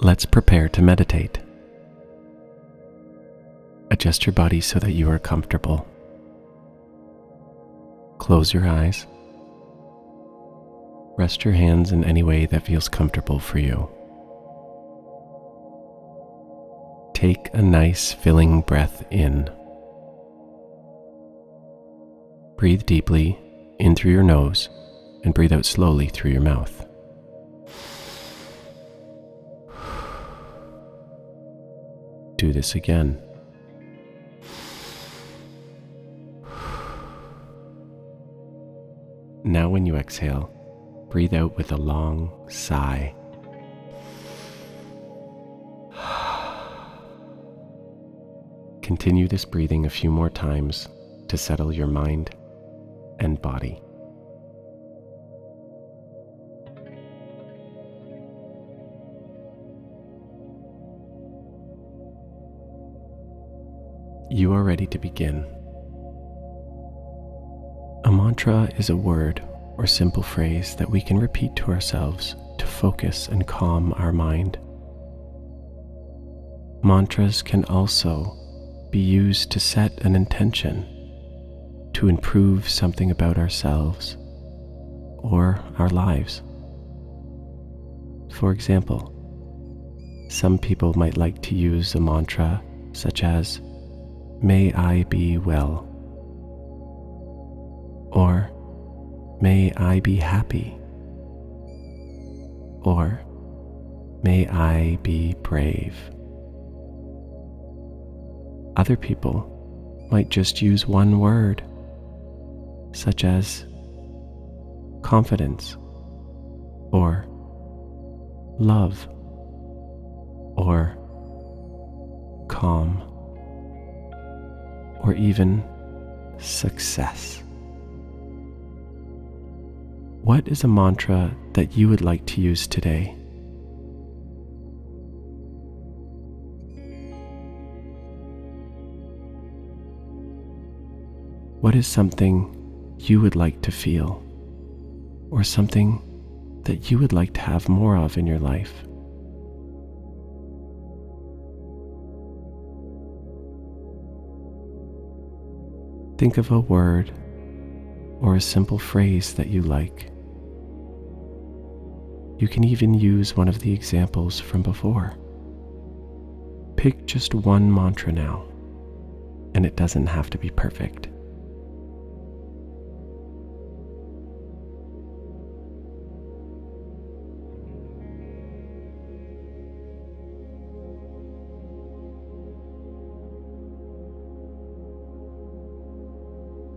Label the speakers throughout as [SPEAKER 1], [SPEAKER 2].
[SPEAKER 1] Let's prepare to meditate. Adjust your body so that you are comfortable. Close your eyes. Rest your hands in any way that feels comfortable for you. Take a nice, filling breath in. Breathe deeply in through your nose and breathe out slowly through your mouth. Do this again. Now when you exhale, breathe out with a long sigh. Continue this breathing a few more times to settle your mind and body. You are ready to begin. A mantra is a word or simple phrase that we can repeat to ourselves to focus and calm our mind. Mantras can also be used to set an intention to improve something about ourselves or our lives. For example, some people might like to use a mantra such as, "May I be well," or "May I be happy," or "May I be brave." Other people might just use one word, such as confidence, or love, or calm, or even success. What is a mantra that you would like to use today? What is something you would like to feel, or something that you would like to have more of in your life? Think of a word or a simple phrase that you like. You can even use one of the examples from before. Pick just one mantra now, and it doesn't have to be perfect.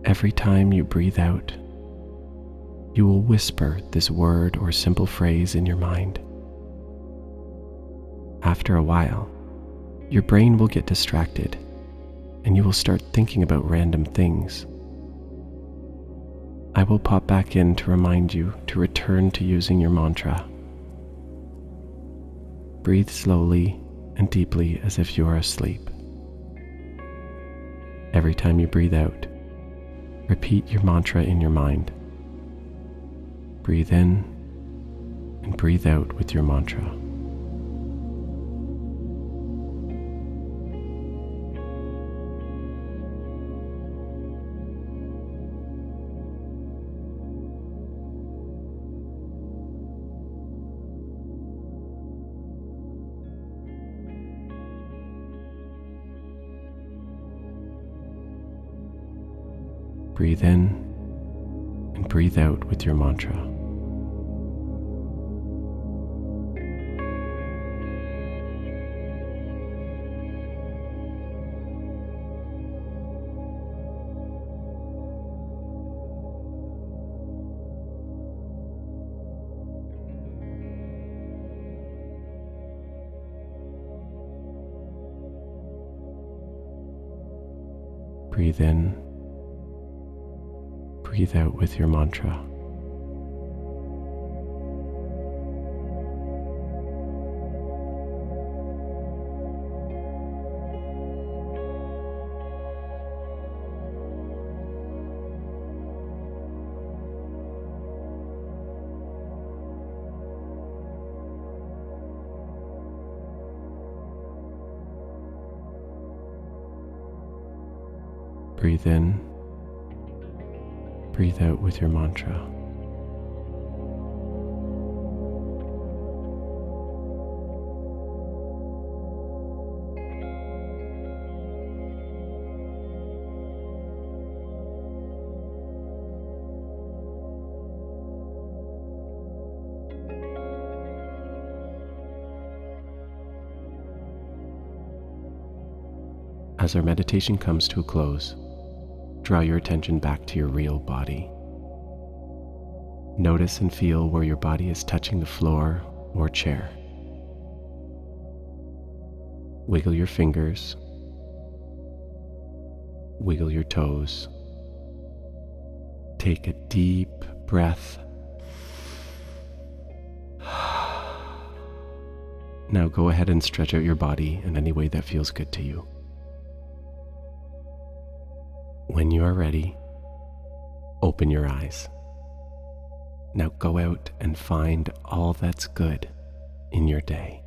[SPEAKER 1] Every time you breathe out, you will whisper this word or simple phrase in your mind. After a while, your brain will get distracted and you will start thinking about random things. I will pop back in to remind you to return to using your mantra. Breathe slowly and deeply as if you are asleep. Every time you breathe out, repeat your mantra in your mind. Breathe in and breathe out with your mantra. Breathe in and breathe out with your mantra. Breathe in, breathe out with your mantra. Breathe in, breathe out with your mantra. As our meditation comes to a close, draw your attention back to your real body. Notice and feel where your body is touching the floor or chair. Wiggle your fingers, wiggle your toes. Take a deep breath. Now go ahead and stretch out your body in any way that feels good to you. When you are ready, open your eyes. Now go out and find all that's good in your day.